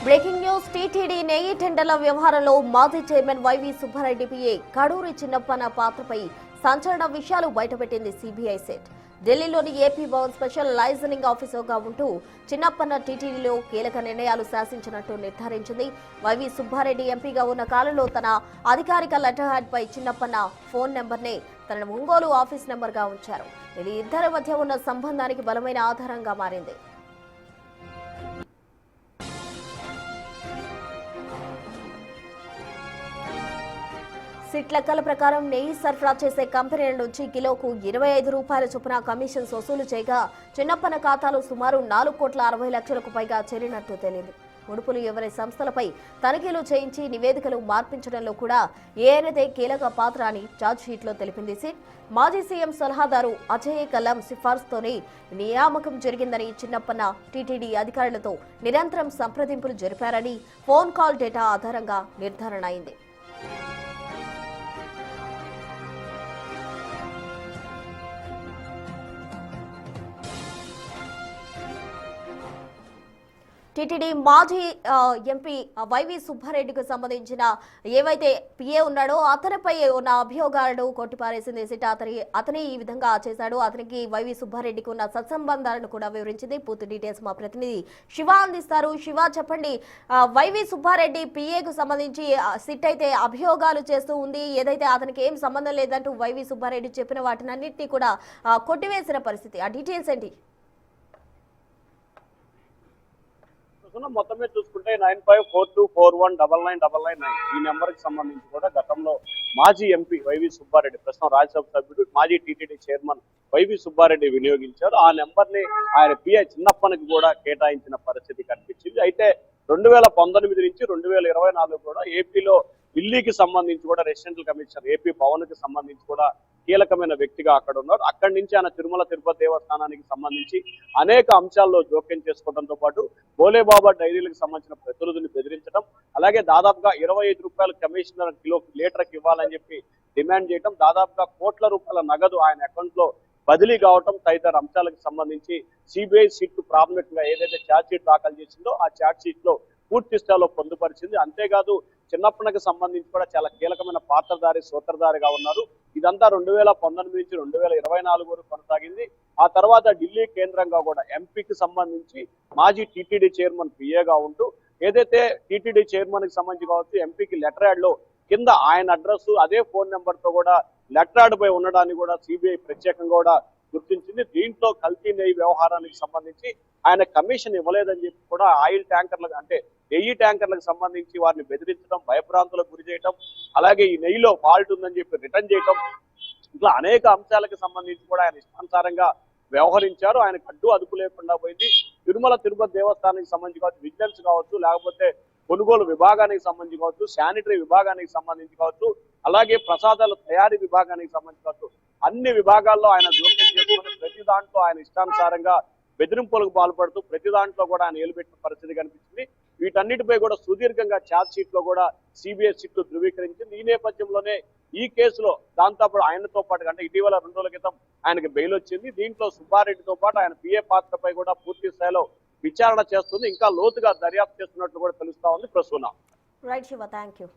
Breaking news TTD నెయ్యి టెండర్ల వ్యవహారంలో మాజీ chairman YV Subbareddy PA Kaduri Chinnappanna పాత్రపై సంచలన విషయాలు బయటపెట్టింది సిబిఐ సెట్. ఢిల్లీలోని ఏపీ భవన్ స్పెషల్ లైజనింగ్ ఆఫీసర్గా ఉంటూ చిన్నప్పన్న టీటీడీలో కీలక నిర్ణయాలు శాసించినట్టు నిర్ధారించింది. వైవి సుబ్బారెడ్డి ఎంపీగా ఉన్న కాలంలో తన అధికారిక లెటర్ హెడ్ పై చిన్నప్పన్న ఫోన్ నెంబర్నే తన ఒంగోలు ఆఫీస్ నెంబర్గా ఉంచారు. ఇది ఇద్దరి మధ్య ఉన్న సంబంధానికి బలమైన ఆధారంగా మారింది. సిట్ లెక్కల ప్రకారం నెయ్యి సరఫరా చేసే కంపెనీల నుంచి కిలోకు 25 రూపాయల చొప్పున కమిషన్స్ వసూలు చేయగా చిన్నప్పన్న ఖాతాలో సుమారు 4,60,00,000కు పైగా చేరినట్టు తెలియదు. ముడుపులు ఎవరి సంస్థలపై తనిఖీలు చేయించి నివేదికలు మార్పించడంలో కూడా ఏఎన్ఏ కీలక పాత్ర అని ఛార్జ్షీట్లో తెలిపింది సిట్. మాజీ సీఎం సలహాదారు అజయ్ కల్లం సిఫార్సుతోనే నియామకం జరిగిందని చిన్నప్పన్న టీటీడీ అధికారులతో నిరంతరం సంప్రదింపులు జరిపారని ఫోన్ కాల్ డేటా ఆధారంగా నిర్ధారణ అయింది. టీటీడీ మాజీ ఎంపీ వైవి సుబ్బారెడ్డికి సంబంధించిన ఏవైతే పిఏ ఉన్నాడో అతనిపై ఉన్న అభియోగాలను కొట్టిపారేసింది సిట్. అతని ఈ విధంగా చేశాడు. అతనికి వైవి సుబ్బారెడ్డికి ఉన్న సత్సంబంధాలను కూడా వివరించింది. పూర్తి డీటెయిల్స్ మా ప్రతినిధి శివ అందిస్తారు. శివ, చెప్పండి, వైవి సుబ్బారెడ్డి పిఏకు సంబంధించి సిట్ అయితే అభియోగాలు చేస్తూ ఉంది. ఏదైతే అతనికి ఏం సంబంధం లేదంటూ వైవి సుబ్బారెడ్డి చెప్పిన వాటినన్నింటినీ కూడా కొట్టివేసిన పరిస్థితి. ఆ డీటెయిల్స్ ఏంటి? మొత్తమే చూసుకుంటే 9542419999 ఈ నెంబర్ కి సంబంధించి కూడా గతంలో మాజీ ఎంపీ వైవి సుబ్బారెడ్డి, ప్రస్తుతం రాజ్యసభ సభ్యుడు, మాజీ టీటీడీ చైర్మన్ వైవి సుబ్బారెడ్డి వినియోగించారు. ఆ నెంబర్ ని ఆయన పిఐ చిన్నప్పనికి కూడా కేటాయించిన పరిస్థితి కనిపించింది. అయితే 2019 నుంచి 2024 కూడా ఏపీలో ఢిల్లీకి సంబంధించి కూడా రెసిడెంటల్ కమిషనర్, ఏపీ భవన్ కి సంబంధించి కూడా కీలకమైన వ్యక్తిగా అక్కడ ఉన్నారు. అక్కడి నుంచి ఆయన తిరుమల తిరుపతి దేవస్థానానికి సంబంధించి అనేక అంశాల్లో జోక్యం చేసుకోవడంతో పాటు భోలేబాబా డైరీలకు సంబంధించిన ప్రతినిధులు బెదిరించడం, అలాగే దాదాపుగా 25 రూపాయల కమిషనర్ లీటర్కి ఇవ్వాలని చెప్పి డిమాండ్ చేయడం, దాదాపుగా కోట్ల రూపాయల నగదు ఆయన అకౌంట్ లో బదిలీ కావటం తదితర అంశాలకు సంబంధించి సిబిఐ సిట్ ప్రాథమికంగా ఏదైతే ఛార్జ్ షీట్ దాఖలు చేసిందో ఆ ఛార్జ్ షీట్ లో పూర్తి స్థాయిలో పొందుపరిచింది. అంతేకాదు చిన్నప్పటికి సంబంధించి కూడా చాలా కీలకమైన పాత్రధారి, సూత్రధారిగా ఉన్నారు. ఇదంతా 2019 నుంచి 2024 వరకు కొనసాగింది. ఆ తర్వాత ఢిల్లీ కేంద్రంగా కూడా ఎంపీకి సంబంధించి మాజీ టీటీడీ చైర్మన్ పిఏగా ఉంటూ ఏదైతే టీటీడీ చైర్మన్ కి సంబంధించి కావచ్చు ఎంపీకి లెటర్ యాడ్ లో కింద ఆయన అడ్రస్ అదే ఫోన్ నెంబర్ తో కూడా లెటర్ యాడ్ పై ఉండడాన్ని కూడా సిబిఐ ప్రత్యేకంగా కూడా గుర్తించింది. దీంట్లో కల్తీ నెయ్యి వ్యవహారానికి సంబంధించి ఆయన కమిషన్ ఇవ్వలేదని చెప్పి కూడా ఆయిల్ ట్యాంకర్లకు, అంటే నెయ్యి ట్యాంకర్లకు సంబంధించి వారిని బెదిరించడం, భయభ్రాంతులకు గురి చేయడం, అలాగే ఈ నెయ్యిలో ఫాల్ట్ ఉందని చెప్పి రిటర్న్ చేయడం, ఇట్లా అనేక అంశాలకు సంబంధించి కూడా ఆయన ఇష్టానుసారంగా వ్యవహరించారు. ఆయనకు అడ్డు అదుపు లేకుండా పోయింది. తిరుమల తిరుపతి దేవస్థానానికి సంబంధించి కావచ్చు, విజిలెన్స్ కావచ్చు, లేకపోతే కొనుగోలు విభాగానికి సంబంధించి కావచ్చు, శానిటరీ విభాగానికి సంబంధించి కావచ్చు, అలాగే ప్రసాదాల తయారీ విభాగానికి సంబంధించి కావచ్చు, అన్ని విభాగాల్లో ఆయన జోక్యం చేసుకుని ప్రతి దాంట్లో ఆయన ఇష్టానుసారంగా బెదిరింపులకు పాల్పడుతూ ప్రతి దాంట్లో కూడా ఆయన ఏలుపెట్టిన పరిస్థితి కనిపించింది. వీటన్నిటిపై కూడా సుదీర్ఘంగా ఛార్జ్ షీట్ లో కూడా సిబిఐ సిట్ ధృవీకరించింది. ఈ నేపథ్యంలోనే ఈ కేసులో దాంతోపాటు ఆయనతో పాటు, అంటే ఇటీవల 2 రోజుల క్రితం ఆయనకి బెయిల్ వచ్చింది. దీంట్లో సుబ్బారెడ్డితో పాటు ఆయన పిఏ పాత్రపై కూడా పూర్తి స్థాయిలో విచారణ చేస్తుంది. ఇంకా లోతుగా దర్యాప్తు చేస్తున్నట్లు కూడా తెలుస్తా ఉంది. Prasuna. Right Shiva, thank you.